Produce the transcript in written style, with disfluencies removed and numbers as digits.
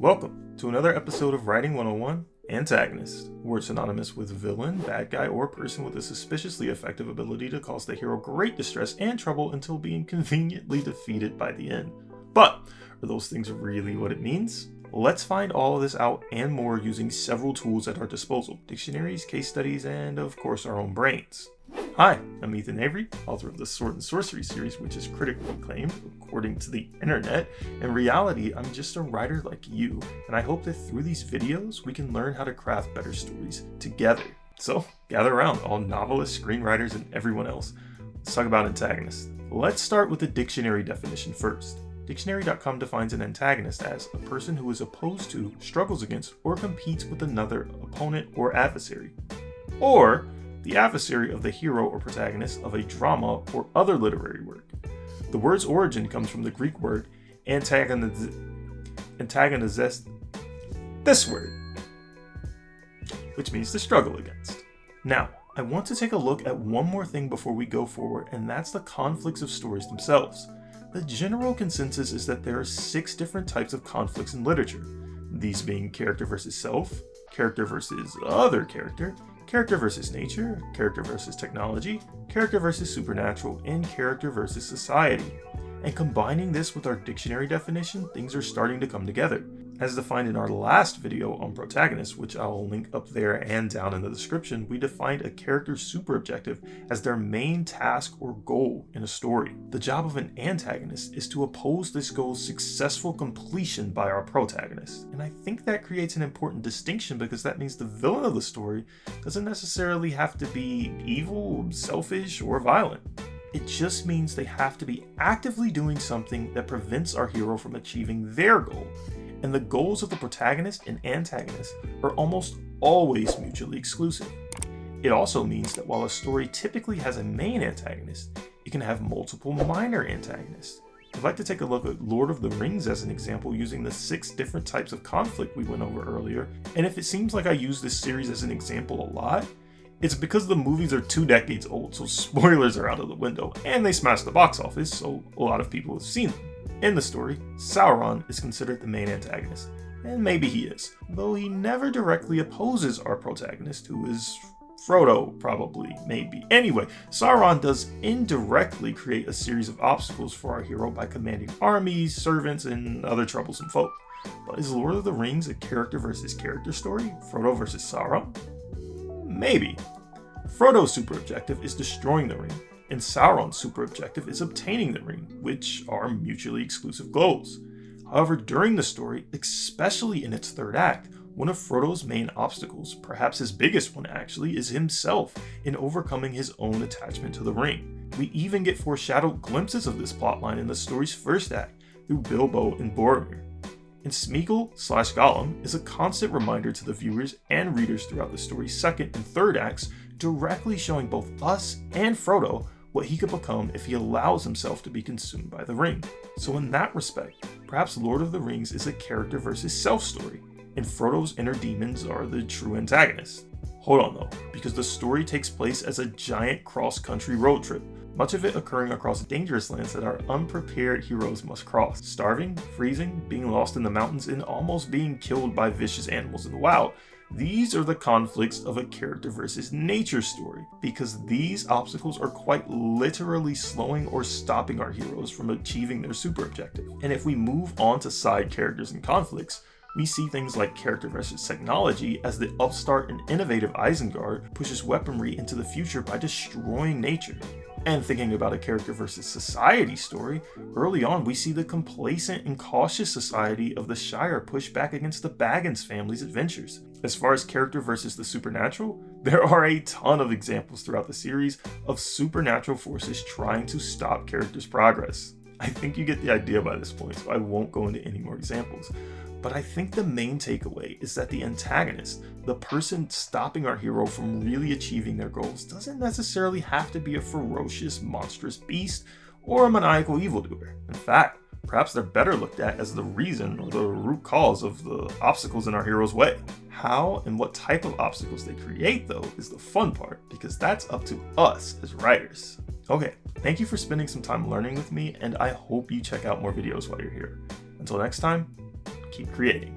Welcome to another episode of Writing 101, Antagonist, where it's synonymous with villain, bad guy, or person with a suspiciously effective ability to cause the hero great distress and trouble until being conveniently defeated by the end. But are those things really what it means? Let's find all of this out and more using several tools at our disposal: dictionaries, case studies, and of course our own brains. Hi, I'm Ethan Avery, author of the Sword and Sorcery series, which is critically acclaimed according to the internet. In reality, I'm just a writer like you, and I hope that through these videos we can learn how to craft better stories together. So gather around, all novelists, screenwriters, and everyone else. Let's talk about antagonists. Let's start with the dictionary definition first. Dictionary.com defines an antagonist as a person who is opposed to, struggles against, or competes with another opponent or adversary, or the adversary of the hero or protagonist of a drama or other literary work. The word's origin comes from the Greek word antagonizes, this word, which means to struggle against. Now, I want to take a look at one more thing before we go forward, and that's the conflicts of stories themselves. The general consensus is that there are 6 different types of conflicts in literature, these being character versus self, character versus other character, character versus nature, character versus technology, character versus supernatural, and character versus society. And combining this with our dictionary definition, things are starting to come together. As defined in our last video on protagonists, which I'll link up there and down in the description, we defined a character's superobjective as their main task or goal in a story. The job of an antagonist is to oppose this goal's successful completion by our protagonist. And I think that creates an important distinction, because that means the villain of the story doesn't necessarily have to be evil, selfish, or violent. It just means they have to be actively doing something that prevents our hero from achieving their goal. And the goals of the protagonist and antagonist are almost always mutually exclusive. It also means that while a story typically has a main antagonist, it can have multiple minor antagonists. I'd like to take a look at Lord of the Rings as an example, using the 6 different types of conflict we went over earlier. And if it seems like I use this series as an example a lot, it's because the movies are 2 decades old, so spoilers are out of the window, and they smashed the box office, so a lot of people have seen them. In the story, Sauron is considered the main antagonist, and maybe he is, though he never directly opposes our protagonist, who is Frodo, probably, maybe. Anyway, Sauron does indirectly create a series of obstacles for our hero by commanding armies, servants, and other troublesome folk. But is Lord of the Rings a character versus character story? Frodo versus Sauron? Maybe. Frodo's super objective is destroying the ring, and Sauron's super objective is obtaining the ring, which are mutually exclusive goals. However, during the story, especially in its 3rd act, one of Frodo's main obstacles, perhaps his biggest one actually, is himself in overcoming his own attachment to the ring. We even get foreshadowed glimpses of this plotline in the story's 1st act through Bilbo and Boromir. And Smeagol/Gollum is a constant reminder to the viewers and readers throughout the story's 2nd and 3rd acts, directly showing both us and Frodo what he could become if he allows himself to be consumed by the ring. So in that respect, perhaps Lord of the Rings is a character versus self story, and Frodo's inner demons are the true antagonists. Hold on though, because the story takes place as a giant cross-country road trip, much of it occurring across dangerous lands that our unprepared heroes must cross. Starving, freezing, being lost in the mountains, and almost being killed by vicious animals in the wild. These are the conflicts of a character versus nature story, because these obstacles are quite literally slowing or stopping our heroes from achieving their super objective. And if we move on to side characters and conflicts, we see things like character versus technology, as the upstart and innovative Isengard pushes weaponry into the future by destroying nature. And thinking about a character versus society story, early on we see the complacent and cautious society of the Shire push back against the Baggins family's adventures. As far as character versus the supernatural, there are a ton of examples throughout the series of supernatural forces trying to stop characters' progress. I think you get the idea by this point, so I won't go into any more examples. But I think the main takeaway is that the antagonist, the person stopping our hero from really achieving their goals, doesn't necessarily have to be a ferocious, monstrous beast or a maniacal evildoer. In fact, perhaps they're better looked at as the reason or the root cause of the obstacles in our hero's way. How and what type of obstacles they create, though, is the fun part, because that's up to us as writers. Okay, thank you for spending some time learning with me, and I hope you check out more videos while you're here. Until next time, keep creating.